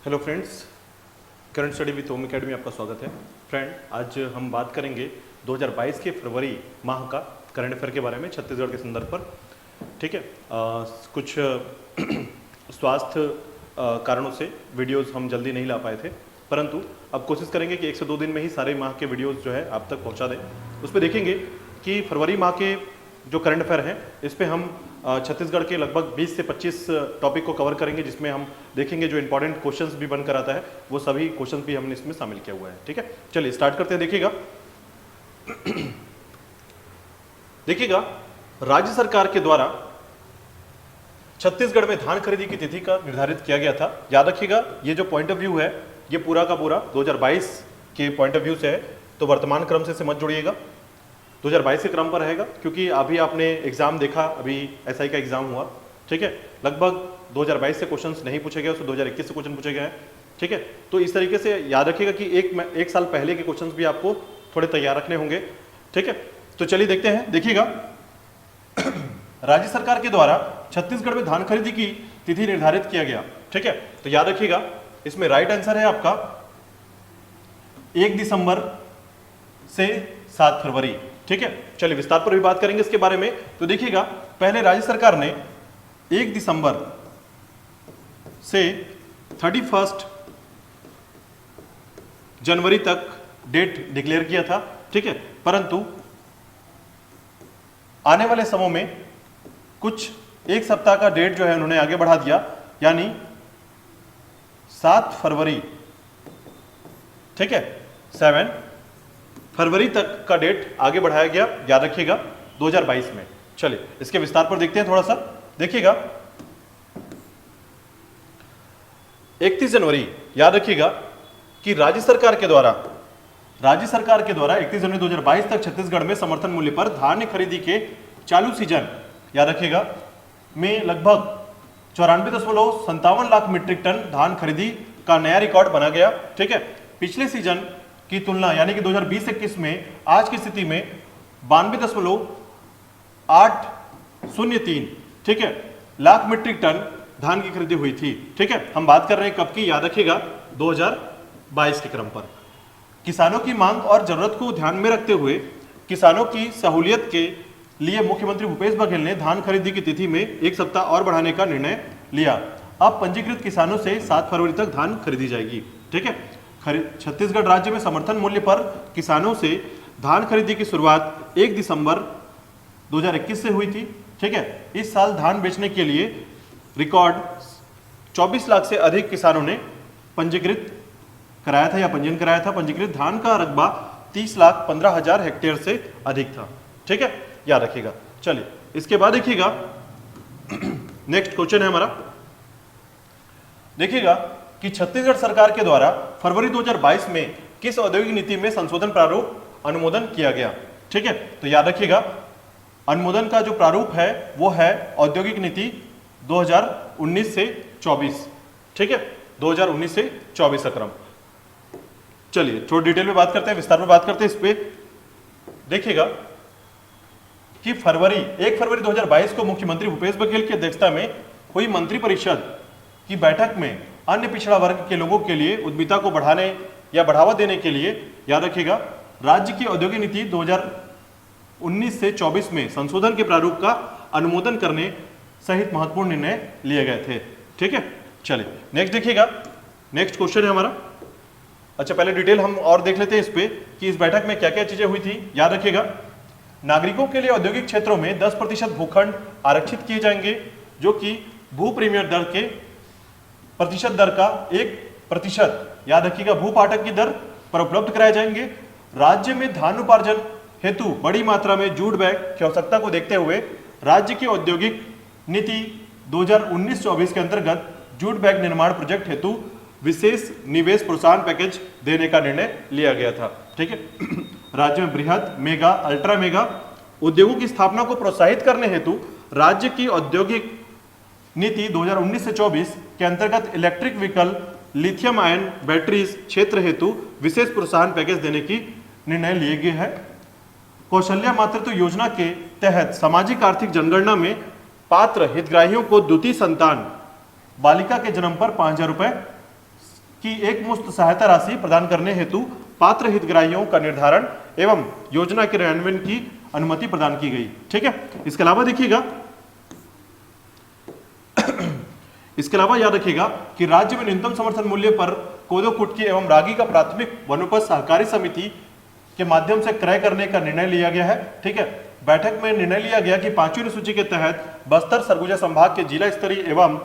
Hello friends, current study with home academy आपका स्वागत है। फ्रेंड, आज हम बात करेंगे 2022 के फरवरी माह का करंट अफेयर के बारे में छत्तीसगढ़ के संदर्भ पर। ठीक है, कुछ स्वास्थ्य कारणों से वीडियोस हम जल्दी नहीं ला पाए थे, परंतु अब कोशिश करेंगे कि 1 से 2 दिन में ही सारे माह के वीडियोस जो है आप तक पहुंचा दें। उस पर देखेंगे कि फरवरी माह के जो करंट अफेयर हैं इस पे हम छत्तीसगढ़ के लगभग 20 से 25 टॉपिक को कवर करेंगे, जिसमें हम देखेंगे जो इंपॉर्टेंट क्वेश्चंस भी बनकर आता है वो सभी क्वेश्चंस भी हमने इसमें शामिल किया हुआ है। ठीक है, चलिए स्टार्ट करते हैं। देखिएगा, राज्य सरकार के द्वारा छत्तीसगढ़ में धान खरीदी की तिथि का निर्धारित किया गया था। याद रखिएगा, ये जो पॉइंट ऑफ व्यू है ये पूरा का पूरा 2022 के पॉइंट ऑफ व्यू से है, तो वर्तमान क्रम से मत जुड़िएगा, 2022 के क्रम पर रहेगा, क्योंकि अभी आपने एग्जाम देखा, अभी एसआई का एग्जाम हुआ। ठीक है, लगभग 2022 से क्वेश्चंस नहीं पूछे गए, उससे 2021 से क्वेश्चन पूछे गए हैं। ठीक है, तो इस तरीके से याद रखिएगा कि एक साल पहले के क्वेश्चंस भी आपको थोड़े तैयार रखने होंगे। ठीक है, तो चलिए देखते हैं। देखिएगा, राज्य सरकार के द्वारा छत्तीसगढ़ में धान खरीदी की तिथि निर्धारित किया गया। ठीक है, तो याद रखिएगा इसमें राइट आंसर है आपका 1 दिसंबर से 7 फरवरी। ठीक है, चलिए विस्तार पर भी बात करेंगे इसके बारे में। तो देखिएगा, पहले राज्य सरकार ने 1 दिसंबर से 31 जनवरी तक डेट डिक्लेयर किया था। ठीक है, परंतु आने वाले समय में कुछ एक सप्ताह का डेट जो है उन्होंने आगे बढ़ा दिया, यानी 7 फरवरी, ठीक है, 7 फरवरी तक का डेट आगे बढ़ाया गया, याद रखिएगा 2022 में। चलिए इसके विस्तार पर देखते हैं थोड़ा सा। देखिएगा, 31 जनवरी, याद रखिएगा कि राज्य सरकार के द्वारा 31 जनवरी 2022 तक छत्तीसगढ़ में समर्थन मूल्य पर धान खरीदी के चालू सीजन, याद रखिएगा, में लगभग 94.57 लाख मीट्रिक टन धान खरीदी का नया रिकॉर्ड बना गया। ठीक है, पिछले सीजन की तुलना यानी कि 2020-21 में आज की स्थिति में 92.803, ठीक है, लाख मीट्रिक टन धान की खरीदी हुई थी। ठीक है, हम बात कर रहे हैं कब की, याद रखिएगा 2022 के क्रम पर। किसानों की मांग और जरूरत को ध्यान में रखते हुए किसानों की सहूलियत के लिए मुख्यमंत्री भूपेश बघेल ने धान खरीदी की तिथि में 1 सप्ताह और बढ़ाने का निर्णय लिया। अब पंजीकृत किसानों से 7 फरवरी तक धान खरीदी जाएगी। ठीक है, छत्तीसगढ़ राज्य में समर्थन मूल्य पर किसानों से धान खरीदी की शुरुआत 1 दिसंबर 2021 से हुई थी। ठीक है, इस साल धान बेचने के लिए रिकॉर्ड 24 लाख से अधिक किसानों ने पंजीकृत कराया था या पंजीयन कराया था। पंजीकृत धान का रकबा 30,15,000 हेक्टेयर से अधिक था। ठीक है, याद रखिएगा। चलिए इसके बाद देखिएगा, नेक्स्ट क्वेश्चन है हमारा। देखिएगा कि छत्तीसगढ़ सरकार के द्वारा फरवरी 2022 में किस औद्योगिक नीति में संशोधन प्रारूप अनुमोदन किया गया। ठीक है, तो याद रखिएगा अनुमोदन का जो प्रारूप है वो है औद्योगिक नीति 2019 से 24। ठीक है, 2019 से 24 का क्रम। चलिए थोड़ी डिटेल में बात करते हैं, विस्तार में बात करते हैं इस पे। देखिएगा कि 1 फरवरी 2022 को मुख्यमंत्री भूपेश बघेल की अध्यक्षता में हुई मंत्रिपरिषद की बैठक में अन्य पिछड़ा वर्ग के लोगों के लिए उद्यमिता को बढ़ाने या बढ़ावा देने के लिए, याद रखिएगा, राज्य की औद्योगिक नीति 2019 से 24 में संशोधन के प्रारूप का अनुमोदन करने सहित महत्वपूर्ण निर्णय लिए गए थे। ठीक है, चलिए नेक्स्ट देखिएगा, नेक्स्ट क्वेश्चन है हमारा। अच्छा, पहले डिटेल हम और देख लेते हैं इस पे कि इस बैठक में क्या क्या चीजें हुई थी। याद रखिएगा, नागरिकों के लिए औद्योगिक क्षेत्रों में 10% भूखंड आरक्षित किए जाएंगे, जो कि भू प्रीमियर दर के प्रतिशत दर का 1%, याद रखिएगा, भू पाठक की दर पर उपलब्ध कराए जाएंगे। राज्य में धान उपार्जन हेतु बड़ी मात्रा में जूट बैग की आवश्यकता को देखते हुए राज्य की औद्योगिक नीति 2019-24 के अंतर्गत जूट बैग निर्माण प्रोजेक्ट हेतु विशेष निवेश प्रोत्साहन पैकेज देने का निर्णय लिया गया था। ठीक है, राज्य में बृहद, मेगा, अल्ट्रा मेगा उद्योगों की स्थापना को प्रोत्साहित करने हेतु राज्य की औद्योगिक नीति 2019 से 24 के अंतर्गत electric vehicle, lithium ion batteries क्षेत्र हेतु विशेष प्रोत्साहन पैकेज देने की निर्णय लिए गए हैं। कौशल्या मातृत्व योजना के तहत सामाजिक आर्थिक जनगणना में पात्र हितग्राहियों को द्वितीय संतान बालिका के जन्म पर 5,000 रुपए कि एक मुश्त सहायता राशि प्रदान करने हेतु पात्र हितग्राहियों का निर्धारण एवं योजना के क्रियान्वयन की अनुमति प्रदान की गई। ठीक है, इसके अलावा देखिएगा, इसके अलावा याद रखिएगा कि राज्य में न्यूनतम समर्थन मूल्य पर कोदो कुटकी एवं रागी का प्राथमिक वनोपज सहकारी समिति के माध्यम से क्रय करने का निर्णय लिया गया है। ठीक है, बैठक में निर्णय लिया गया कि 5वीं अनुसूची के तहत बस्तर सरगुजा संभाग के जिला स्तरीय एवं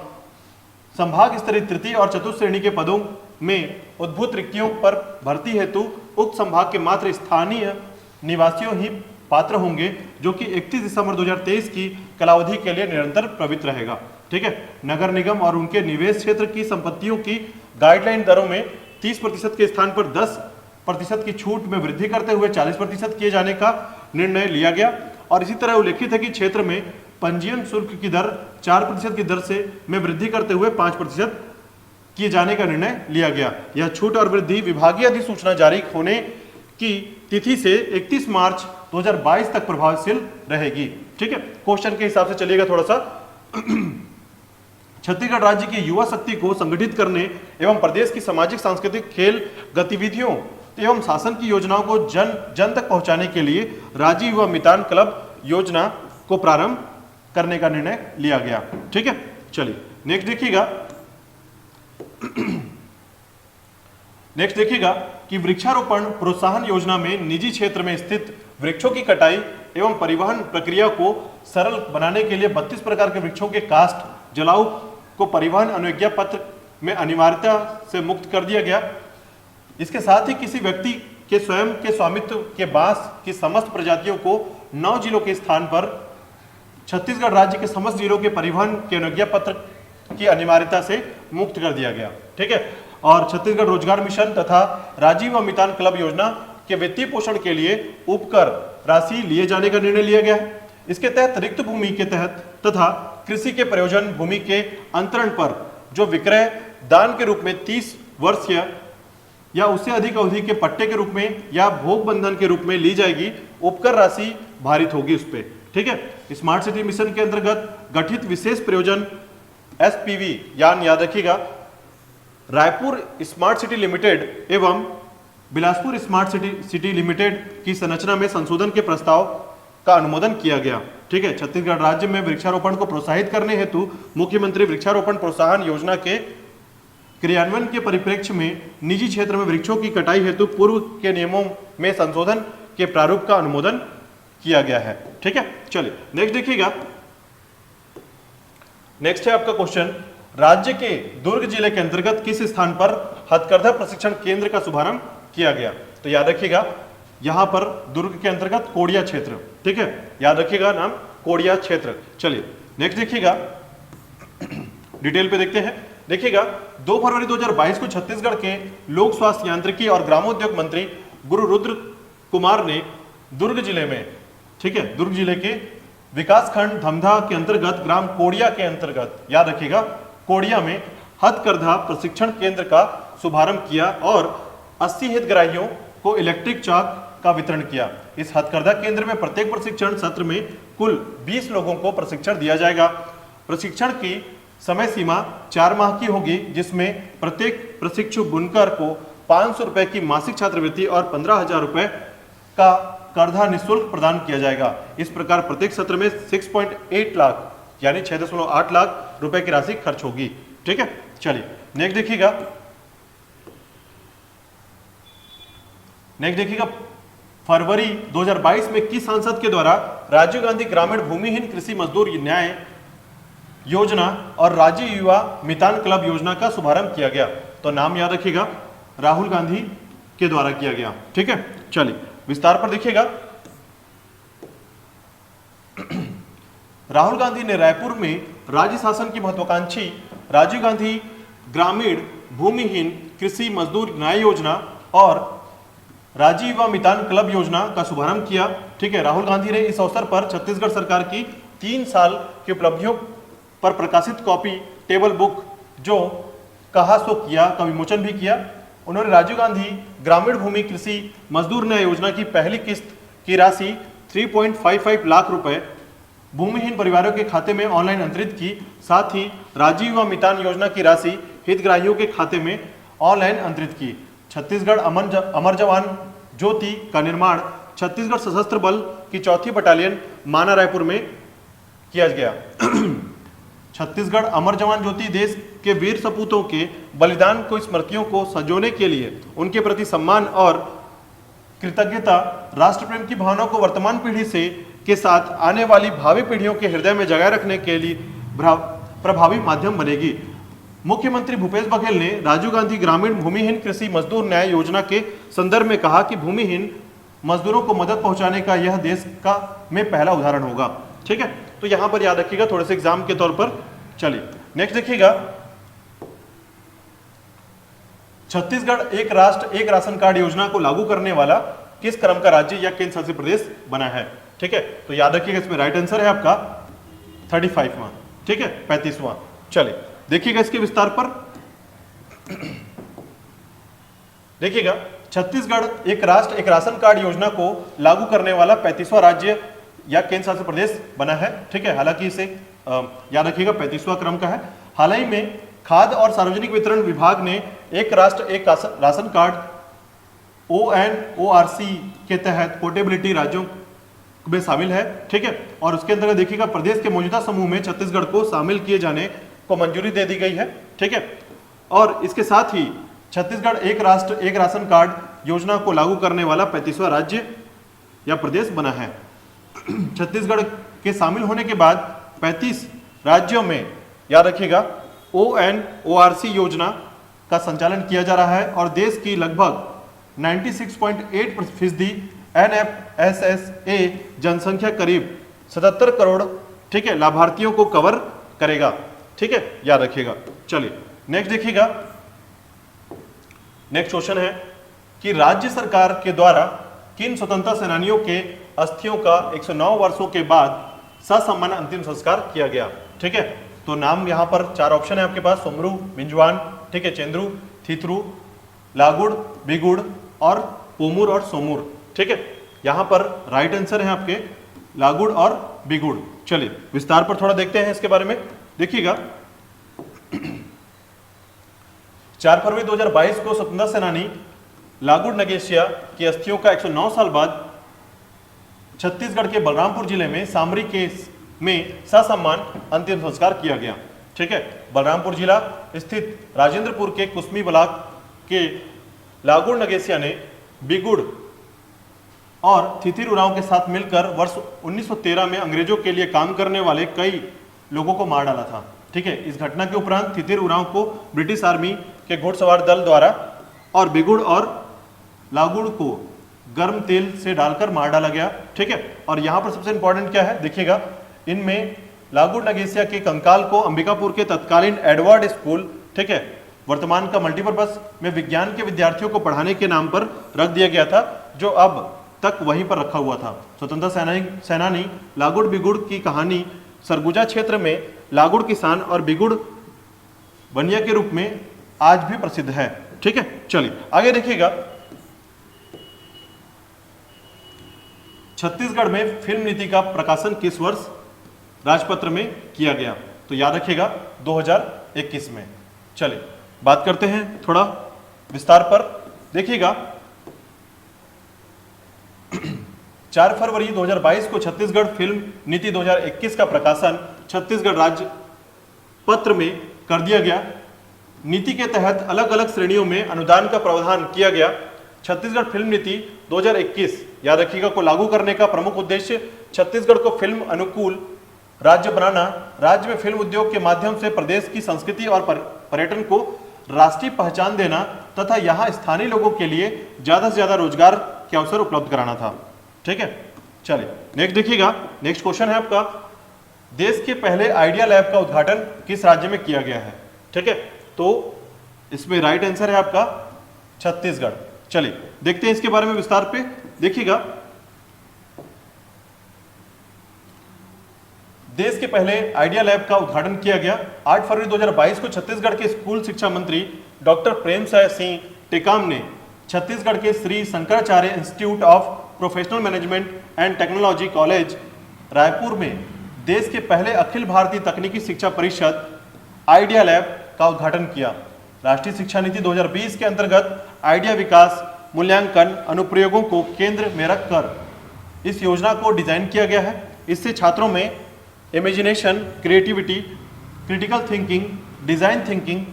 संभाग स्तरीय तृतीय और चतुर्थ श्रेणी के पदों में उद्भूत रिक्तियों पर भर्ती हेतु उक्त संभाग के मात्र स्थानीय निवासियों ही पात्र होंगे, जो कि 31 दिसंबर 2023 की कालावधि के लिए निरंतर प्रवृत्त रहेगा। ठीक है, नगर निगम और उनके निवेश क्षेत्र की संपत्तियों की गाइडलाइन दरों में 30% के स्थान पर 10% की छूट में वृद्धि करते हुए 40% किए जाने का निर्णय लिया गया। और इसी तरह उल्लेखित है कि क्षेत्र में पंजीयन शुल्क की दर 4% की दर से में वृद्धि करते हुए 5% किए जाने का निर्णय लिया गया। यह छूट और वृद्धि विभागीय अधिसूचना जारी होने की तिथि से 31 मार्च 2022 तक प्रभावशील रहेगी। ठीक है, क्वेश्चन के हिसाब से चलिएगा थोड़ा सा। छत्तीसगढ़ राज्य की युवा शक्ति को संगठित करने एवं प्रदेश की सामाजिक सांस्कृतिक खेल गतिविधियों एवं शासन की योजनाओं को जन तक पहुंचाने के लिए राज्य युवा मितान क्लब योजना को प्रारंभ करने का निर्णय लिया गया। ठीक है, चलिए नेक्स्ट देखिएगा कि वृक्षारोपण प्रोत्साहन योजना में निजी क्षेत्र में स्थित वृक्षों की कटाई एवं परिवहन प्रक्रिया को सरल बनाने के लिए 32 प्रकार के वृक्षों के काष्ठ जलाऊ को परिवहन अनुज्ञा पत्र में अनिवार्यता से मुक्त कर दिया गया। इसके साथ ही किसी व्यक्ति के स्वयं के स्वामित्व के बांस की समस्त प्रजातियों को 9 जिलों के स्थान पर छत्तीसगढ़ राज्य के समस्त जिलों के परिवहन के अनुज्ञा पत्र की अनिवार्यता से मुक्त कर दिया गया। ठीक है, और छत्तीसगढ़ रोजगार मिशन तथा राजीव व मितान क्लब योजना के वित्तीय पोषण के लिए उपकर राशि लिए जाने का निर्णय लिया गया है। इसके तहत रिक्त भूमि के तहत तथा कृषि के प्रयोजन भूमि के अंतरण पर जो विक्रय दान के रूप में 30 वर्ष या उससे अधिक अवधि के पट्टे के रूप में या भोग बंधन के रूप में ली जाएगी, उपकर राशि भारित होगी उस पर। ठीक है, स्मार्ट सिटी मिशन के अंतर्गत गठित विशेष प्रयोजन SPV याद रखिएगा, रायपुर स्मार्ट सिटी लिमिटेड एवं बिलासपुर स्मार्ट सिटी लिमिटेड की संरचना में संशोधन के प्रस्ताव का अनुमोदन किया गया। ठीक है, छत्तीसगढ़ राज्य में वृक्षारोपण को प्रोत्साहित करने हेतु मुख्यमंत्री वृक्षारोपण प्रोत्साहन योजना के क्रियान्वयन के परिप्रेक्ष्य में निजी क्षेत्र में वृक्षों की कटाई हेतु पूर्व के नियमों में संशोधन के प्रारूप का अनुमोदन किया गया है। ठीक है, चलिए नेक्स्ट देखिएगा। नेक्स्ट है आपका क्वेश्चन, राज्य के दुर्ग जिले के अंतर्गत किस स्थान पर हथकरघा प्रशिक्षण केंद्र का शुभारंभ किया गया? तो याद रखिएगा, यहां पर दुर्ग के अंतर्गत कोड़िया क्षेत्र। ठीक है, याद रखिएगा नाम कोड़िया क्षेत्र। चलिए नेक्स्ट देखिएगा, डिटेल पे देखते हैं। देखिएगा 2 फरवरी 2022 को छत्तीसगढ़ के लोक स्वास्थ्य यांत्रिकी और ग्रामोद्योग मंत्री गुरु रुद्र कुमार ने दुर्ग जिले में, ठीक है, दुर्ग जिले के विकास खंड धमधा के अंतर्गत ग्राम कोड़िया के अंतर्गत, याद रखिएगा, कोड़िया में हथकरघा प्रशिक्षण केंद्र का शुभारंभ किया और 80 हितग्राहियों को इलेक्ट्रिक चाक का वितरण किया। इस हथकरघा केंद्र में प्रत्येक प्रशिक्षण सत्र में कुल 20 लोगों को प्रशिक्षण दिया जाएगा। प्रशिक्षण की समय सीमा 4 माह की होगी, जिसमें प्रत्येक प्रशिक्षु बुनकर को 500 रुपए की मासिक छात्रवृत्ति और 15,000 रुपए का करधा निःशुल्क प्रदान किया जाएगा। इस प्रकार प्रत्येक सत्र में 6.8 लाख यानी 6.8 लाख रुपए की राशि खर्च होगी। ठीक है, चलिए नेक्स्ट देखिएगा। फरवरी 2022 में किस सांसद के द्वारा राजीव गांधी ग्रामीण भूमिहीन कृषि मजदूर न्याय योजना और राज्य युवा मितान क्लब योजना का शुभारंभ किया गया? तो नाम याद रखिएगा, राहुल गांधी के द्वारा किया गया। ठीक है, चलिए विस्तार पर देखिएगा। राहुल गांधी ने रायपुर में राज्य शासन की महत्वाकांक्षी राजीव गांधी ग्रामीण भूमिहीन कृषि मजदूर न्याय योजना और राज्य युवा मितान क्लब योजना का शुभारंभ किया। ठीक है, राहुल गांधी ने इस अवसर पर छत्तीसगढ़ सरकार की 3 साल की उपलब्धियों पर प्रकाशित कॉपी टेबल बुक जो कहा सो किया का विमोचन भी किया। उन्होंने राजीव गांधी ग्रामीण भूमि कृषि मजदूर न्याय योजना की पहली किस्त की राशि 3.55 लाख रुपए भूमिहीन परिवारों के खाते में ऑनलाइन अंतरित की। साथ ही राजीव युवा मितान योजना की राशि हितग्राहियों के खाते में ऑनलाइन अंतरित की। छत्तीसगढ़ अमर जवान ज्योति का निर्माण छत्तीसगढ़ सशस्त्र बल की 4वीं बटालियन माना रायपुर में किया गया। छत्तीसगढ़ अमर जवान ज्योति देश के वीर सपूतों के बलिदान को स्मृतियों को संजोने के लिए उनके प्रति सम्मान और कृतज्ञता, राष्ट्र प्रेम की भावना को वर्तमान पीढ़ी से के साथ आने वाली भावी पीढ़ियों के हृदय में जगाए रखने के लिए प्रभावी माध्यम बनेगी। मुख्यमंत्री भूपेश बघेल ने राजीव गांधी ग्रामीण भूमिहीन कृषि मजदूर न्याय योजना के संदर्भ में कहा कि भूमिहीन मजदूरों को मदद पहुंचाने का यह देश का में पहला उदाहरण होगा। ठीक है, तो यहां पर याद रखिएगा थोड़े से एग्जाम के तौर पर। चलिए नेक्स्ट देखिएगा, छत्तीसगढ़ एक राष्ट्र एक राशन कार्ड योजना को लागू करने वाला किस क्रम का राज्य या केंद्र शासित प्रदेश बना है। ठीक है, तो याद रखिएगा इसमें राइट आंसर है आपका 35वां। ठीक है, 35वां। चलिए देखिएगा इसके विस्तार पर। देखिएगा, छत्तीसगढ़ एक राष्ट्र एक राशन कार्ड योजना को लागू करने वाला 35वां राज्य या केंद्र शासित प्रदेश बना है। ठीक है, हालांकि इसे याद रखिएगा 35वां क्रम का है। हाल ही में खाद्य और सार्वजनिक वितरण विभाग ने एक राष्ट्र एक राशन कार्ड ONORC के तहत पोर्टेबिलिटी राज्यों में शामिल है। ठीक है, और उसके अंतर्गत देखिएगा प्रदेश के मौजूदा समूह में छत्तीसगढ़ को शामिल किए जाने को मंजूरी दे दी गई है। ठीक है, और इसके साथ ही छत्तीसगढ़ एक राष्ट्र एक राशन कार्ड योजना को लागू करने वाला 35वां राज्य या प्रदेश बना है। छत्तीसगढ़ के शामिल होने के बाद 35 राज्यों में याद रखिएगा ONORC योजना का संचालन किया जा रहा है और देश की लगभग 96.8% NFSSA जनसंख्या करीब 77 करोड़ ठीक है लाभार्थियों को कवर करेगा। ठीक है, याद रखिएगा। चलिए नेक्स्ट देखिएगा, नेक्स्ट क्वेश्चन है कि राज्य सरकार के द्वारा किन स्वतंत्रता सेनानियों के अस्थियों का 109 वर्षों के बाद ससम्मान अंतिम संस्कार किया गया। ठीक है, तो नाम यहां पर 4 ऑप्शन है आपके पास, सोमरू, बिंजवान, ठीक है, चेंद्रू, थीथरू, लागुड़, बिगुड़ और पोमुर और सोमुर। ठीक है, यहां पर राइट आंसर है आपके लागुड़ और बिगुड़। चलिए विस्तार पर थोड़ा देखते हैं इसके बारे में। देखिएगा 4 फरवरी 2022 को स्वतंत्रता सेनानी लागुड़ नगेशिया की अस्थियों का 109 साल बाद छत्तीसगढ़ के बलरामपुर जिले में सामरी केस में ससम्मान अंतिम संस्कार किया गया। ठीक है, बलरामपुर जिला स्थित राजेंद्रपुर के कुसमी ब्लॉक के लागुड़ नगेशिया ने बिगुड़ और थिथिर उरांव के साथ मिलकर वर्ष 1913 में अंग्रेजों के लिए काम करने वाले कई लोगों को मार डाला था। ठीक है, इस घटना के उपरांत थिथिर उरांव को ब्रिटिश आर्मी के घुड़सवार दल द्वारा और बिगुड़ और लागुड़ को गर्म तेल से डालकर मार डाला गया। ठीक है, और यहाँ पर सबसे इंपॉर्टेंट क्या है देखिएगा, इनमें लागुड़ नगेशिया के कंकाल को अंबिकापुर के तत्कालीन एडवर्ड स्कूल ठीक है वर्तमान का मल्टीपर्पज में विज्ञान के विद्यार्थियों को पढ़ाने के नाम पर रख दिया गया था, जो अब तक वहीं पर रखा हुआ था। स्वतंत्रता सेनानी लागुड़ बिगुड़ की कहानी सरगुजा क्षेत्र में लागुड़ किसान और बिगुड़ बनिया के रूप में आज भी प्रसिद्ध है। ठीक है, चलिए आगे देखिएगा, छत्तीसगढ़ में फिल्म नीति का प्रकाशन किस वर्ष राजपत्र में किया गया, तो याद रखिएगा 2021 में। चलिए बात करते हैं थोड़ा विस्तार पर। देखिएगा 4 फरवरी 2022 को छत्तीसगढ़ फिल्म नीति 2021 का प्रकाशन छत्तीसगढ़ राज्य पत्र में कर दिया गया। नीति के तहत अलग अलग श्रेणियों में अनुदान का प्रावधान किया गया। छत्तीसगढ़ फिल्म नीति 2021 याद रखिएगा को लागू करने का प्रमुख उद्देश्य छत्तीसगढ़ को फिल्म अनुकूल राज्य बनाना, राज्य में फिल्म उद्योग के माध्यम से प्रदेश की संस्कृति और पर्यटन को राष्ट्रीय पहचान देना तथा यहाँ स्थानीय लोगों के लिए ज्यादा से ज्यादा रोजगार के अवसर उपलब्ध कराना था। ठीक है, चलिए नेक्स्ट देखिएगा, नेक्स्ट क्वेश्चन है आपका, देश के पहले आइडिया लैब का उद्घाटन किस राज्य में किया गया है। ठीक है, तो इसमें राइट आंसर है आपका छत्तीसगढ़। चलिए देखते हैं इसके बारे में विस्तार पे। देखिएगा देश के पहले आइडिया लैब का उद्घाटन किया गया 8 फरवरी 2022 को छत्तीसगढ़ के स्कूल शिक्षा मंत्री डॉक्टर प्रेमसाय सिंह टेकाम ने छत्तीसगढ़ के Shri Shankaracharya institute of professional management and technology college Raipur में देश के पहले अखिल भारतीय तकनीकी शिक्षा परिषद आइडिया लैब का उद्घाटन किया। राष्ट्रीय शिक्षा नीति 2020 के अंतर्गत आइडिया विकास मूल्यांकन अनुप्रयोगों को केंद्र में रखकर इस योजना को डिजाइन किया गया है। इससे छात्रों में imagination, creativity, critical thinking, design thinking,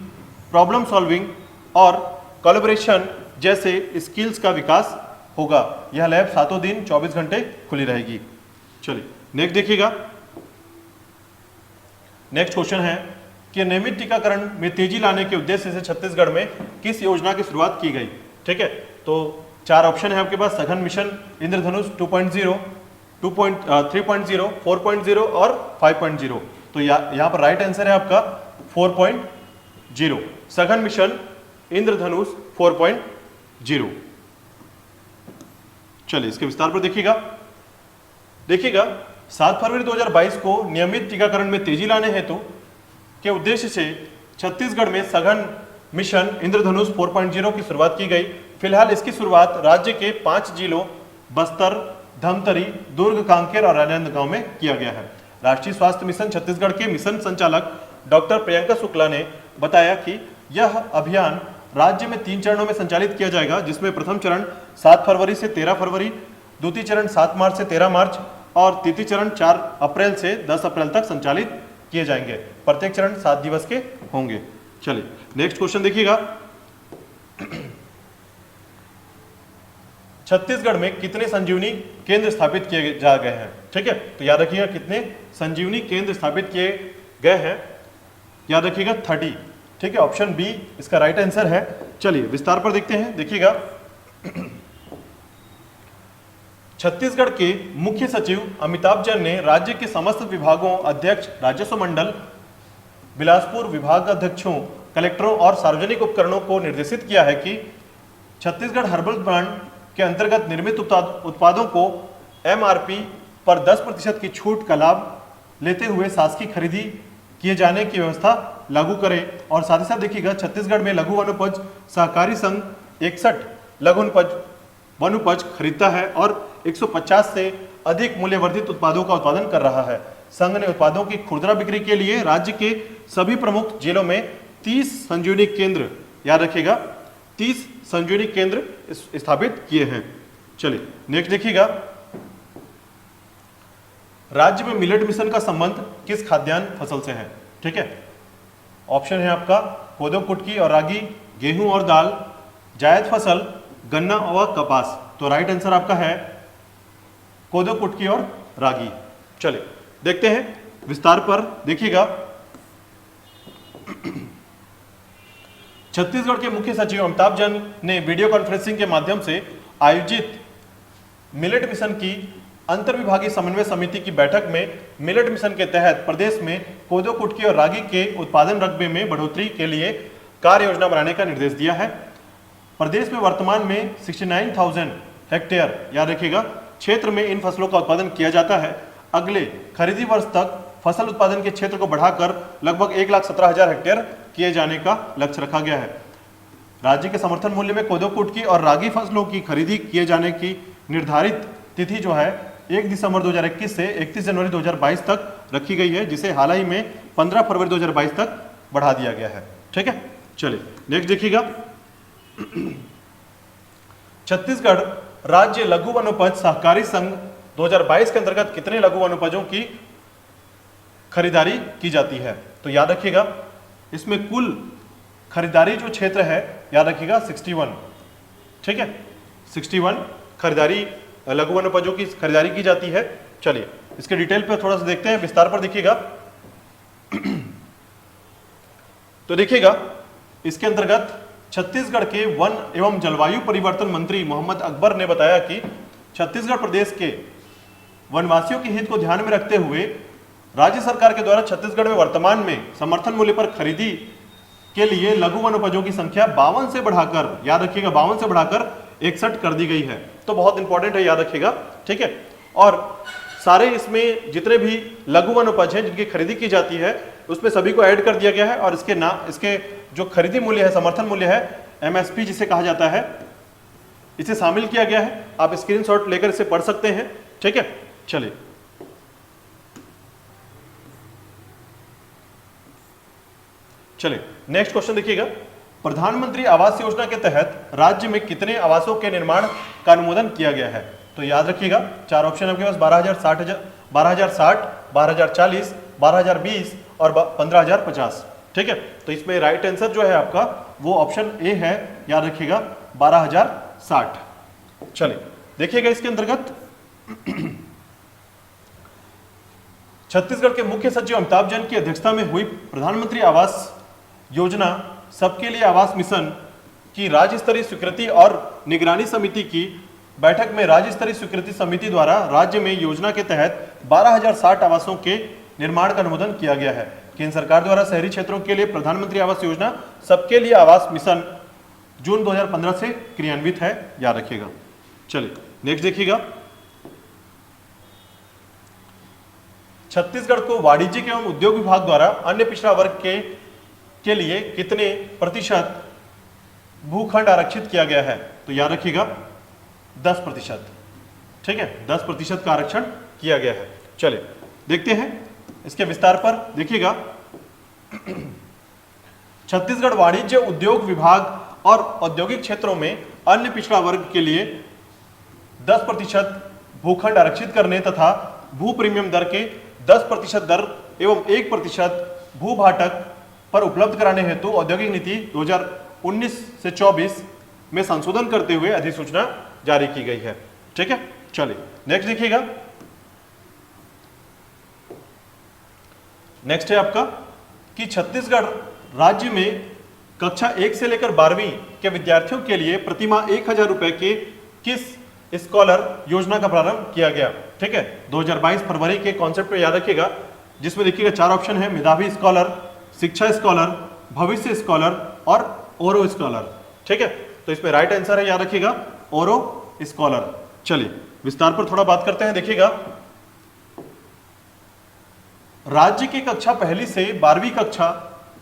problem solving और कोलैबोरेशन जैसे स्किल्स का विकास होगा। यह लैब 7 दिन 24 घंटे खुली रहेगी। चलिए नेक्स्ट देखिएगा। नेक्स्ट क्वेश्चन है कि नियमित टीकाकरण में तेजी लाने के उद्देश्य से छत्तीसगढ़ में किस योजना की शुरुआत की गई। ठीक है, तो 4 ऑप्शन है आपके पास, सघन मिशन इंद्रधनुष 2.0, 3.0, 4.0 और 5.0। तो यहाँ पर राइट आंसर है आपका 4.0, सघन मिशन इंद्रधनुष 4.0। चलिए इसके विस्तार पर देखिएगा 7 फरवरी 2022 को नियमित टीकाकरण में तेजी लाने हेतु के उद्देश्य से छत्तीसगढ़ में सघन मिशन इंद्रधनुष 4.0 की शुरुआत की गई। फिलहाल इसकी शुरुआत राज्य के 5 जिलों बस्तर, धमतरी, दुर्ग, कांकेर और राजनांदगांव में किया गया है। राष्ट्रीय स्वास्थ्य मिशन छत्तीसगढ़ के मिशन संचालक डॉक्टर प्रियंका शुक्ला ने बताया कि यह अभियान राज्य में 3 चरणों में संचालित किया जाएगा, जिसमें प्रथम चरण 7 फरवरी से 13 फरवरी, द्वितीय चरण 7 मार्च से 13 मार्च और तृतीय चरण 4 अप्रैल से 10 अप्रैल तक संचालित किए जाएंगे। प्रत्येक चरण 7 दिवस के होंगे। चलिए नेक्स्ट क्वेश्चन देखिएगा। छत्तीसगढ़ में कितने संजीवनी केंद्र स्थापित किए जा गए हैं। ठीक है, तो याद रखिएगा कितने संजीवनी केंद्र स्थापित किए गए हैं, याद रखिएगा 30। ठीक है, ऑप्शन बी इसका राइट आंसर है। चलिए विस्तार पर देखते हैं। देखिएगा छत्तीसगढ़ के मुख्य सचिव अमिताभ जैन ने राज्य के समस्त विभागों, अध्यक्ष, राजस्व मंडल, बिलासपुर विभाग अध्यक्षों, कलेक्टरों और सार्वजनिक उपकरणों को निर्देशित किया है कि छत्तीसगढ़ हर्बल ब्रांड के अंतर्गत निर्मित उत्पादों को एमआरपी पर 10% की छूट का लाभ लेते हुए शासकीय खरीदी किए जाने की व्यवस्था लागू करें। और साथ ही साथ देखिएगा छत्तीसगढ़ में लघु वनोपज सहकारी संघ 61 लघु वनोपज खरीदता है और 150 से अधिक मूल्यवर्धित उत्पादों का उत्पादन कर रहा है। संघ ने उत्पादों की खुदरा बिक्री के लिए राज्य के सभी प्रमुख जिलों में 30 संजीवनी केंद्र, याद रखिएगा 30 संजीवनी केंद्र स्थापित किए हैं। चलिए नेक्स्ट देखिएगा। राज्य में मिलेट मिशन का संबंध किस खाद्यान्न फसल से है। ठीक है, ऑप्शन है आपका कोदो, कुटकी और रागी, गेहूं और दाल, जायद फसल, गन्ना और कपास। तो राइट आंसर आपका है कोदो, कुटकी और रागी। चलिए देखते हैं विस्तार पर। देखिएगा छत्तीसगढ़ के मुख्य सचिव अमिताभ जैन ने वीडियो कॉन्फ्रेंसिंग के माध्यम से आयोजित मिलेट मिशन की अंतर्विभागीय समन्वय समिति की बैठक में मिलेट मिशन के तहत प्रदेश में कोदो, कुटकी और रागी के उत्पादन रकबे में बढ़ोतरी के लिए कार्य योजना बनाने का निर्देश दिया है। प्रदेश में वर्तमान में 69,000 हेक्टेयर, याद रखिएगा, क्षेत्र में इन फसलों का उत्पादन किया जाता है। अगले खरीदी वर्ष तक फसल उत्पादन के क्षेत्र को बढ़ाकर लगभग 1,17,000 हेक्टेयर किए जाने का लक्ष्य रखा गया है। राज्य के समर्थन मूल्य में कोदो, कुटकी और रागी फसलों की खरीदी किए जाने की निर्धारित तिथि जो है 1 दिसंबर 2021 से 31 जनवरी 2022 तक रखी गई है, जिसे हाल ही में 15 फरवरी 2022 तक बढ़ा दिया गया है। ठीक है, चलिए नेक्स्ट देखिएगा। छत्तीसगढ़ राज्य लघु वनोपज सहकारी संघ 2022 के अंतर्गत कितने लघु वनोपजों की खरीदारी की जाती है। तो याद रखिएगा इसमें कुल खरीदारी जो क्षेत्र है, याद रखिएगा 61। ठीक है, 61 खरीदारी लघु वनोपजों की खरीदारी की जाती है। चलिए इसके डिटेल पर थोड़ा सा देखते हैं, विस्तार पर देखिएगा। तो देखिएगा इसके अंतर्गत छत्तीसगढ़ के वन एवं जलवायु परिवर्तन मंत्री मोहम्मद अकबर ने बताया कि छत्तीसगढ़ प्रदेश के वनवासियों के हित को ध्यान में रखते हुए राज्य सरकार के द्वारा छत्तीसगढ़ में वर्तमान में समर्थन मूल्य पर खरीदी के लिए लघु वनोपजों की संख्या 52 से बढ़ाकर, याद रखिएगा 52 से बढ़ाकर 61 कर दी गई है। तो बहुत इंपॉर्टेंट है, याद रखिएगा। ठीक है, और सारे इसमें जितने भी लघु वनोपज हैं जिनकी खरीदी की जाती है उसमें सभी को ऐड कर दिया गया है और इसके जो खरीदी मूल्य है, समर्थन मूल्य है, एमएसपी जिसे कहा जाता है, इसे शामिल किया गया है। आप स्क्रीनशॉट लेकर इसे पढ़ सकते हैं। ठीक है, चलिए नेक्स्ट क्वेश्चन देखिएगा। प्रधानमंत्री आवास योजना के तहत राज्य में कितने आवासों के निर्माण का अनुमोदन किया गया है? तो याद रखिएगा, चार ऑप्शन आपके पास 12,060, 12,040, 12,020 और 15,050। ठीक है, तो इसमें राइट आंसर जो है आपका वो ऑप्शन ए है, याद रखिएगा 12,060। चलिए देखिएगा इसके अंतर्गत छत्तीसगढ़ के मुख्य सचिव अमिताभ जैन की अध्यक्षता में हुई प्रधानमंत्री आवास योजना सबके लिए आवास मिशन की राज्य स्तरीय स्वीकृति और निगरानी समिति की बैठक में राज्य स्तरीय स्वीकृति समिति द्वारा राज्य में योजना के तहत 12,060 आवासों के निर्माण का अनुमोदन किया गया है। केंद्र सरकार द्वारा शहरी क्षेत्रों के लिए प्रधानमंत्री आवास योजना सबके लिए आवास मिशन जून 2015 से क्रियान्वित है, याद रखिएगा। चलिए नेक्स्ट देखिएगा, छत्तीसगढ़ को वाणिज्यिक एवं उद्योग विभाग द्वारा अन्य पिछड़ा वर्ग के लिए कितने प्रतिशत भूखंड आरक्षित किया गया है? तो याद रखिएगा 10%। ठीक है, 10% का आरक्षण किया गया है। चलिए देखते हैं इसके विस्तार पर। देखिएगा, छत्तीसगढ़ वाणिज्य उद्योग विभाग और औद्योगिक क्षेत्रों में अन्य पिछड़ा वर्ग के लिए 10% भूखंड आरक्षित करने तथा भू प्रीमियम दर के 10% दर एवं 1% भू भाटक पर उपलब्ध कराने हेतु औद्योगिक नीति 2019 से 24 में संशोधन करते हुए अधिसूचना जारी की गई है। ठीक है, चलिए नेक्स्ट देखिएगा। नेक्स्ट है आपका कि छत्तीसगढ़ राज्य में कक्षा 1 से लेकर 12वीं के विद्यार्थियों के लिए प्रतिमाह 1,000 रुपए के किस स्कॉलर योजना का प्रारंभ किया गया? ठीक है, 2022 फरवरी के कॉन्सेप्ट में याद रखिएगा, जिसमें देखिएगा चार ऑप्शन है, मेधावी स्कॉलर, शिक्षा स्कॉलर, भविष्य स्कॉलर और ओरो स्कॉलर। ठीक है, तो इसमें राइट आंसर है, याद रखिएगा ओरो स्कॉलर। चलिए विस्तार पर थोड़ा बात करते हैं। देखिएगा, राज्य की कक्षा पहली से 12वीं कक्षा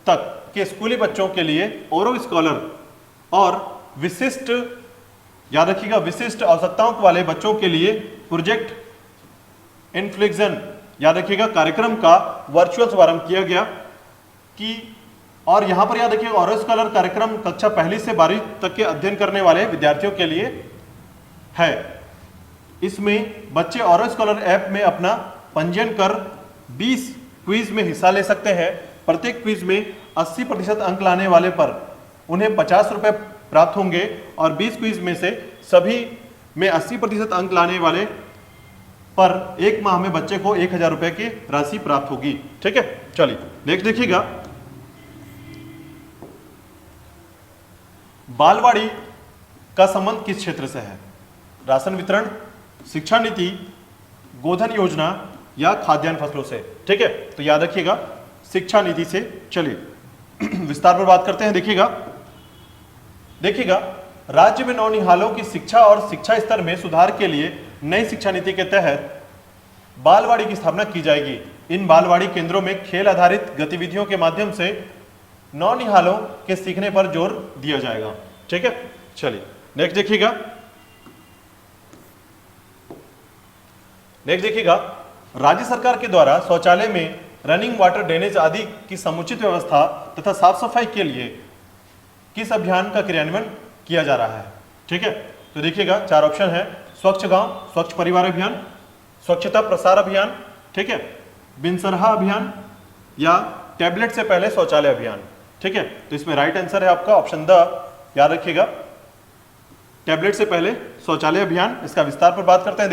तक के स्कूली बच्चों के लिए ओरो स्कॉलर और विशिष्ट, याद रखिएगा विशिष्ट आवश्यकताओं वाले बच्चों के लिए प्रोजेक्ट इन्फ्लिक्शन, याद रखिएगा कार्यक्रम का वर्चुअल शुभारंभ किया गया कि, और यहां पर याद रखिएगा ओरो स्कॉलर कार्यक्रम कक्षा पहली से 12वीं तक के अध्ययन करने वाले विद्यार्थियों के लिए है। इसमें बच्चे ओरो स्कॉलर ऐप में अपना पंजीयन कर 20 क्विज में हिस्सा ले सकते हैं। प्रत्येक क्विज में 80% अंक लाने वाले पर उन्हें 50 रुपए प्राप्त होंगे और 20 क्विज में से सभी में 80% अंक लाने वाले पर एक माह में बच्चे को 1,000 रुपए की राशि प्राप्त होगी। ठीक है, चलिए नेक्स्ट देखिएगा, बालवाड़ी का संबंध किस क्षेत्र से है? राशन वितरण, शिक्षा नीति, गोधन योजना या खाद्यान्न फसलों से? ठीक है, तो याद रखिएगा शिक्षा नीति से। चलिए विस्तार पर बात करते हैं। देखिएगा, राज्य में नौनिहालों की शिक्षा और शिक्षा स्तर में सुधार के लिए नई शिक्षा नीति के तहत बालवाड़ी की स्थापना की जाएगी। इन बालवाड़ी केंद्रों में खेल आधारित गतिविधियों के माध्यम से नौनिहालों के सीखने पर जोर दिया जाएगा। ठीक है, चलिए नेक्स्ट देखिएगा। राज्य सरकार के द्वारा शौचालय में रनिंग वाटर ड्रेनेज आदि की समुचित व्यवस्था तथा साफ सफाई के लिए किस अभियान का क्रियान्वयन किया जा रहा है? ठीक है, तो देखिएगा चार ऑप्शन है, स्वच्छ गांव, स्वच्छ परिवार अभियान, स्वच्छता प्रसार अभियान, ठीक है, बिनसरहा अभियान या टैबलेट से पहले शौचालय अभियान। ठीक है, तो इसमें राइट आंसर है आपका ऑप्शन द, याद रखिएगा टैबलेट से पहले शौचालय अभियान। इसका विस्तार पर बात करते हैं।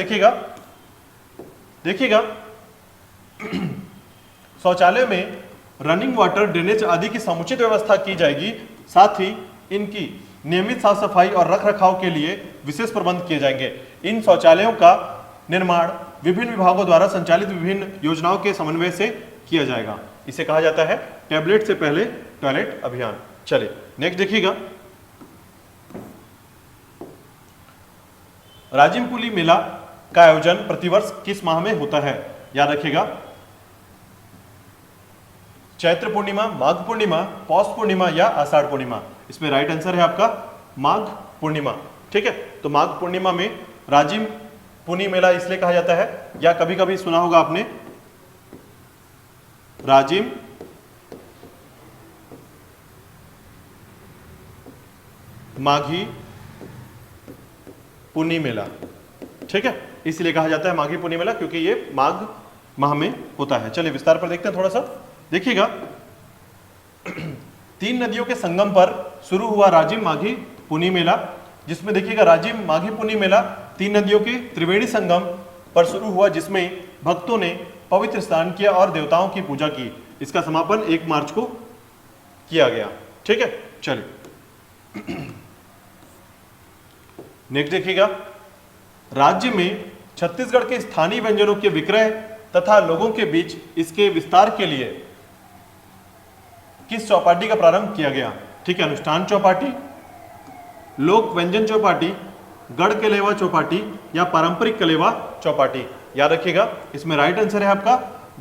देखिएगा शौचालय में रनिंग वाटर ड्रेनेज आदि की समुचित व्यवस्था की जाएगी, साथ ही इनकी नियमित साफ सफाई और रख रखाव के लिए विशेष प्रबंध किए जाएंगे। इन शौचालयों का निर्माण विभिन्न विभागों द्वारा संचालित विभिन्न योजनाओं के समन्वय से किया जाएगा। इसे कहा जाता है टैबलेट से पहले टॉयलेट अभियान। चलिए नेक्स्ट देखिएगा, राजिमपुली मेला का आयोजन प्रतिवर्ष किस माह में होता है? याद रखिएगा चैत्र पूर्णिमा, माघ पूर्णिमा, पौष पूर्णिमा या आषाढ़ पूर्णिमा। इसमें राइट आंसर है आपका माघ पूर्णिमा। ठीक है, तो माघ पूर्णिमा में राजिम पुनी मेला इसलिए कहा जाता है, या कभी कभी सुना होगा आपने राजिम माघी पुन्नी मेला, ठीक है, इसलिए कहा जाता है माघी पुन्नी मेला क्योंकि ये माघ माह में होता है। चलिए विस्तार पर देखते हैं थोड़ा सा। देखिएगा, 3 नदियों के संगम पर शुरू हुआ राजिम माघी पुन्नी मेला, जिसमें देखिएगा राजिम माघी पुन्नी मेला 3 नदियों के त्रिवेणी संगम पर शुरू हुआ, जिसमें भक्तों ने पवित्र स्नान किया और देवताओं की पूजा की। इसका समापन 1 मार्च को किया गया, ठीक है। चलिए नेक्स्ट देखिएगा, राज्य में छत्तीसगढ़ के स्थानीय व्यंजनों के विक्रय तथा लोगों के बीच इसके विस्तार के लिए किस चौपाटी का प्रारंभ किया गया? ठीक है, अनुष्ठान चौपाटी, लोक व्यंजन चौपाटी, गढ़ कलेवा चौपाटी या पारंपरिक कलेवा चौपाटी। याद रखिएगा, इसमें राइट आंसर है आपका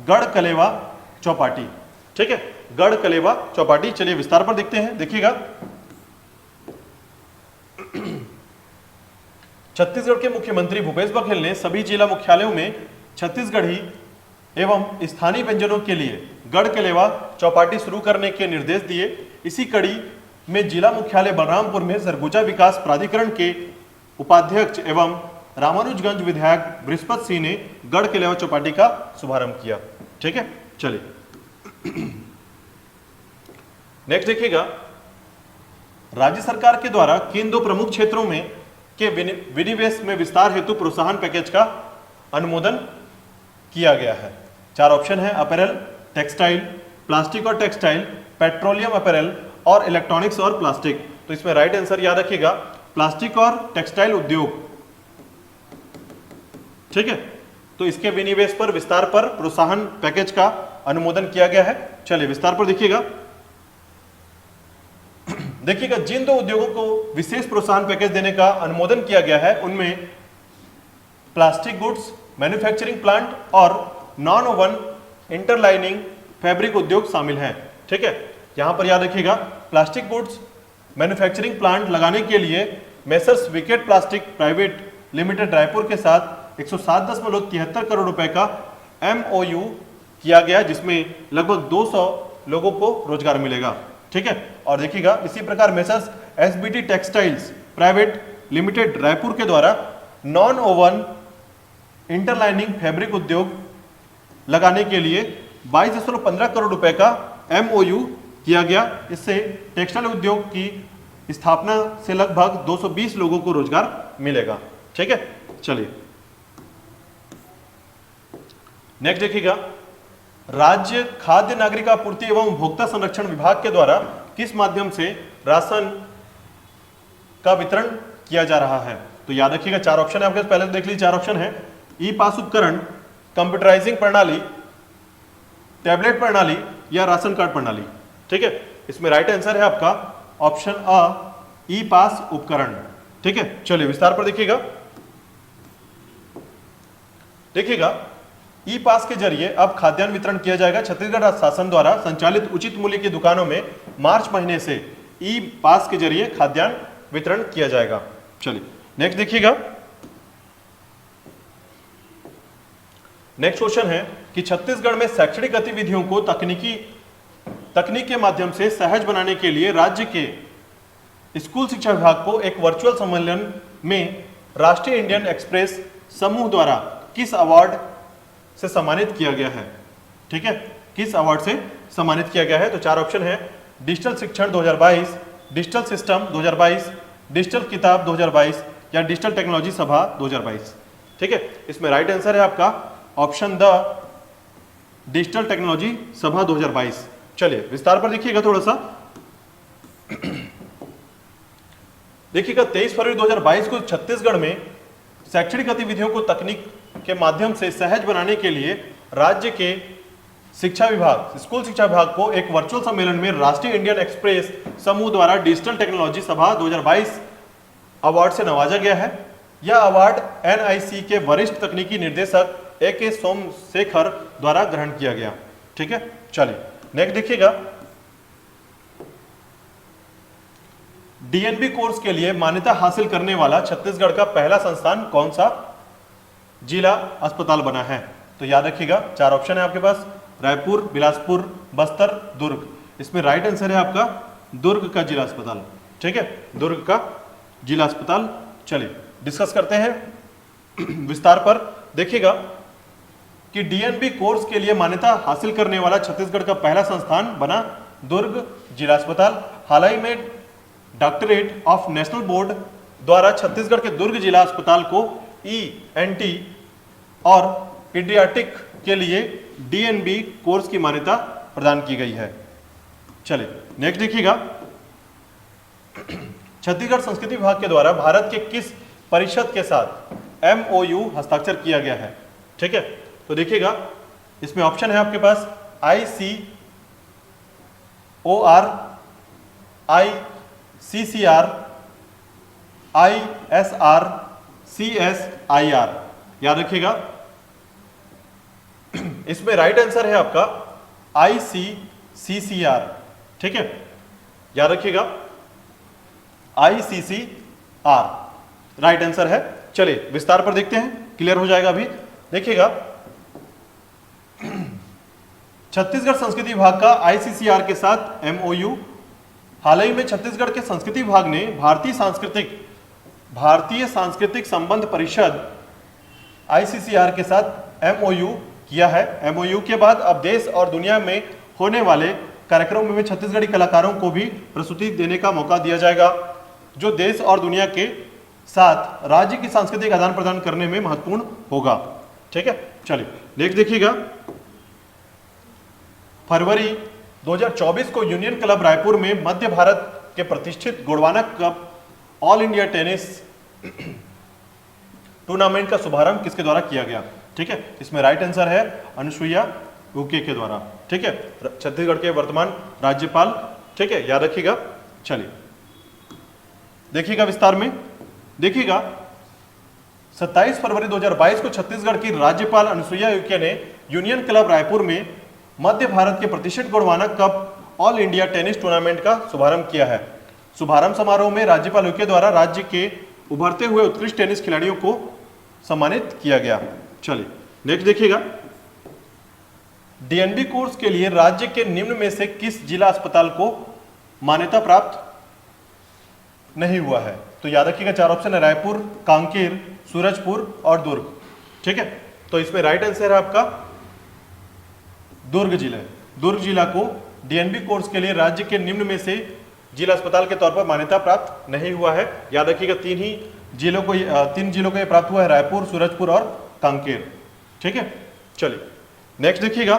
गढ़ कलेवा चौपाटी, ठीक है, गढ़ कलेवा चौपाटी। चलिए विस्तार पर देखते हैं। देखिएगा, छत्तीसगढ़ के मुख्यमंत्री भूपेश बघेल ने सभी जिला मुख्यालयों में छत्तीसगढ़ी एवं स्थानीय व्यंजनों के लिए गढ़ कलेवा चौपाटी शुरू करने के निर्देश दिए। इसी कड़ी में जिला मुख्यालय बलरामपुर में सरगुजा विकास प्राधिकरण के उपाध्यक्ष एवं रामानुजगंज विधायक बृहस्पत सिंह ने गढ़ कलेवा चौपाटी का शुभारंभ किया, ठीक है। चलिए नेक्स्ट देखिएगा, राज्य सरकार के द्वारा किन 2 प्रमुख क्षेत्रों में के विनिवेश में विस्तार हेतु प्रोत्साहन पैकेज का अनुमोदन किया गया है? 4 ऑप्शन है, अपैरल, टेक्सटाइल, प्लास्टिक और टेक्सटाइल, पेट्रोलियम अपैरल और इलेक्ट्रॉनिक्स और प्लास्टिक। तो इसमें राइट आंसर याद रखिएगा प्लास्टिक और टेक्सटाइल उद्योग, ठीक है। तो इसके विनिवेश पर विस्तार पर प्रोत्साहन पैकेज का अनुमोदन किया गया है। चलिए विस्तार पर देखिएगा। देखिएगा, जिन 2 उद्योगों को विशेष प्रोत्साहन पैकेज देने का अनुमोदन किया गया है उनमें प्लास्टिक गुड्स मैन्युफैक्चरिंग प्लांट और नॉन ओवन इंटरलाइनिंग फैब्रिक उद्योग शामिल हैं, ठीक है। यहां पर याद रखिएगा, प्लास्टिक गुड्स मैन्युफैक्चरिंग प्लांट लगाने के लिए messrs wicket plastic private limited Raipur के साथ 107.73 करोड़ रुपए का MOU किया गया, जिसमें लगभग 200 लोगों को रोजगार मिलेगा, ठीक है। और देखिएगा, इसी प्रकार messrs SBT textiles private limited Raipur के द्वारा नॉन ओवन इंटरलाइनिंग फैब्रिक उद्योग लगाने के लिए 22.15 करोड़ रुपए का MOU किया गया। इससे टेक्सटाइल उद्योग की स्थापना से लगभग 220 लोगों को रोजगार मिलेगा, ठीक है। चलिए नेक्स्ट देखिएगा, राज्य खाद्य नागरिक आपूर्ति एवं उपभोक्ता संरक्षण विभाग के द्वारा किस माध्यम से राशन का वितरण किया जा रहा है? तो याद रखिएगा, 4 ऑप्शन है आपके, पहले देख लीजिए 4 ऑप्शन है, ई पास उपकरण, कंप्यूटराइजिंग प्रणाली, टैबलेट प्रणाली या राशन कार्ड प्रणाली, ठीक है। इसमें राइट आंसर है आपका ऑप्शन अ, ई पास उपकरण, ठीक है। चलिए विस्तार पर देखिएगा। देखिएगा, ई पास के जरिए अब खाद्यान्न वितरण किया जाएगा। छत्तीसगढ़ राज्य शासन द्वारा संचालित उचित मूल्य की दुकानों में मार्च महीने से ई पास के जरिए खाद्यान्न वितरण किया जाएगा। चलिए नेक्स्ट देखिएगा, नेक्स्ट क्वेश्चन है कि छत्तीसगढ़ में शैक्षणिक गतिविधियों को तकनीक के माध्यम से सहज बनाने के लिए राज्य के स्कूल शिक्षा विभाग को एक वर्चुअल सम्मेलन में राष्ट्रीय इंडियन एक्सप्रेस समूह द्वारा किस अवार्ड से सम्मानित किया गया है? ठीक है, किस अवार्ड से सम्मानित किया गया है? तो 4 ऑप्शन है, डिजिटल शिक्षण 2022, डिजिटल सिस्टम 2022, डिजिटल किताब 2022 या डिजिटल टेक्नोलॉजी सभा 2022। ठीक है, इसमें राइट आंसर है आपका ऑप्शन द डिजिटल टेक्नोलॉजी सभा 2022। चलिए विस्तार पर देखिएगा थोड़ा सा। देखिएगा 23 फरवरी 2022 को छत्तीसगढ़ में शैक्षणिक गतिविधियों को तकनीक के माध्यम से सहज बनाने के लिए राज्य के शिक्षा विभाग, स्कूल शिक्षा विभाग को एक वर्चुअल सम्मेलन में राष्ट्रीय इंडियन एक्सप्रेस समूह द्वारा डिजिटल टेक्नोलॉजी सभा 2022 अवार्ड से नवाजा गया है। यह अवार्ड NIC के वरिष्ठ तकनीकी निर्देशक AK सोमशेखर द्वारा ग्रहण किया गया। ठीक है, चलिए नेक्स्ट देखिएगा, DNB कोर्स के लिए मान्यता हासिल करने वाला छत्तीसगढ़ का पहला संस्थान कौन सा जिला अस्पताल बना है? तो याद रखिएगा 4 ऑप्शन है आपके पास, रायपुर, बिलासपुर, बस्तर, दुर्ग। इसमें राइट आंसर है आपका दुर्ग का जिला अस्पताल। ठीक है, दुर्ग का जिला अस्पताल। चलिए डिस्कस करते हैं विस्तार पर। देखिएगा कि डीएनबी कोर्स के लिए मान्यता हासिल करने वाला छत्तीसगढ़ का पहला संस्थान बना दुर्ग जिला अस्पताल। हाल ही में डॉक्टरेट ऑफ नेशनल बोर्ड द्वारा छत्तीसगढ़ के दुर्ग जिला अस्पताल को ईएनटी और पीडियाट्रिक के लिए डीएनबी कोर्स की मान्यता प्रदान की गई है। चलिए नेक्स्ट देखिएगा, छत्तीसगढ़ संस्कृति विभाग के द्वारा भारत के किस परिषद के साथ एमओयू हस्ताक्षर किया गया है? ठीक है, तो देखिएगा इसमें ऑप्शन है आपके पास ICOR, ICCR, ISR, CSIR। याद रखिएगा इसमें राइट आंसर है आपका ICCR। ठीक है, याद रखिएगा ICCR राइट आंसर है। चलिए विस्तार पर देखते हैं, क्लियर हो जाएगा अभी। देखिएगा छत्तीसगढ़ संस्कृति विभाग का ICCR के साथ MOU। हाल ही में छत्तीसगढ़ के संस्कृति विभाग ने भारतीय सांस्कृतिक संबंध परिषद ICCR के साथ MOU किया है। MOU के बाद अब देश और दुनिया में होने वाले कार्यक्रमों में छत्तीसगढ़ी कलाकारों को भी प्रस्तुति देने का मौका दिया जाएगा, जो देश और दुनिया के साथ राज्य की सांस्कृतिक आदान प्रदान करने में महत्वपूर्ण होगा। ठीक है, चलिए नेक्स्ट देखिएगा, फरवरी 2024 को यूनियन क्लब रायपुर में मध्य भारत के प्रतिष्ठित Gondwana cup all India tennis tournament का शुभारंभ किसके द्वारा किया गया? ठीक है, इसमें राइट आंसर है अनुसुईया उइके के द्वारा। ठीक है, छत्तीसगढ़ के वर्तमान राज्यपाल। ठीक है, याद रखिएगा। चलिए देखिएगा विस्तार में। देखिएगा 27 फरवरी 2022 को छत्तीसगढ़ की राज्यपाल अनुसुईया उइके ने यूनियन क्लब रायपुर में मध्य भारत के प्रतिष्ठित Gondwana cup all India tennis tournament का शुभारंभ किया है। शुभारंभ समारोह में राज्यपाल उइके द्वारा राज्य के उभरते हुए उत्कृष्ट टेनिस खिलाड़ियों को सम्मानित किया गया। चलिए नेक्स्ट देखिएगा, डीएनबी कोर्स के लिए राज्य के निम्न में से किस जिला अस्पताल को मान्यता प्राप्त नहीं हुआ है? तो याद रखिएगा चार ऑप्शन है, रायपुर, कांकेर, सूरजपुर और दुर्ग। ठीक है, तो इसमें राइट आंसर है आपका दुर्ग जिला। दुर्ग जिला को डीएनबी कोर्स के लिए राज्य के निम्न में से जिला अस्पताल के तौर पर मान्यता प्राप्त नहीं हुआ है। याद रखिएगा तीन जिलों को ये प्राप्त हुआ है, रायपुर, सूरजपुर और कांकेर। ठीक है, चलिए नेक्स्ट देखिएगा,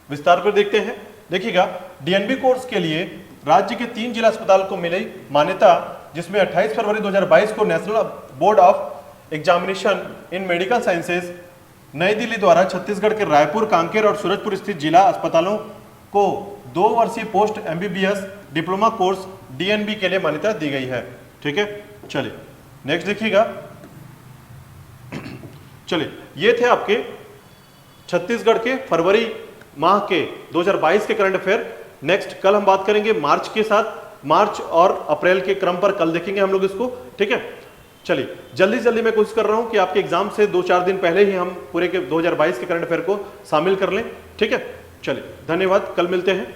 विस्तार पर देखते हैं। देखिएगा डीएनबी कोर्स के लिए राज्य के 3 जिला अस्पताल को मिली मान्यता, जिसमें 28 फरवरी 2022 को national board of examination in medical sciences नई दिल्ली द्वारा छत्तीसगढ़ के रायपुर, कांकेर और सूरजपुर स्थित जिला अस्पतालों को 2 वर्षीय post MBBS diploma course DNB के लिए मान्यता दी गई है। ठीक है, चलिए नेक्स्ट देखिएगा। चलिए ये थे आपके छत्तीसगढ़ के फरवरी माह के 2022 के करंट अफेयर। नेक्स्ट कल हम बात करेंगे मार्च के साथ, मार्च और अप्रैल के क्रम पर कल देखेंगे हम लोग इसको। ठीक है, चलिए जल्दी मैं कोशिश कर रहा हूं कि आपके एग्जाम से 2-4 दिन पहले ही हम पूरे के 2022 के करंट अफेयर को शामिल कर लें। ठीक है, चलिए धन्यवाद, कल मिलते हैं।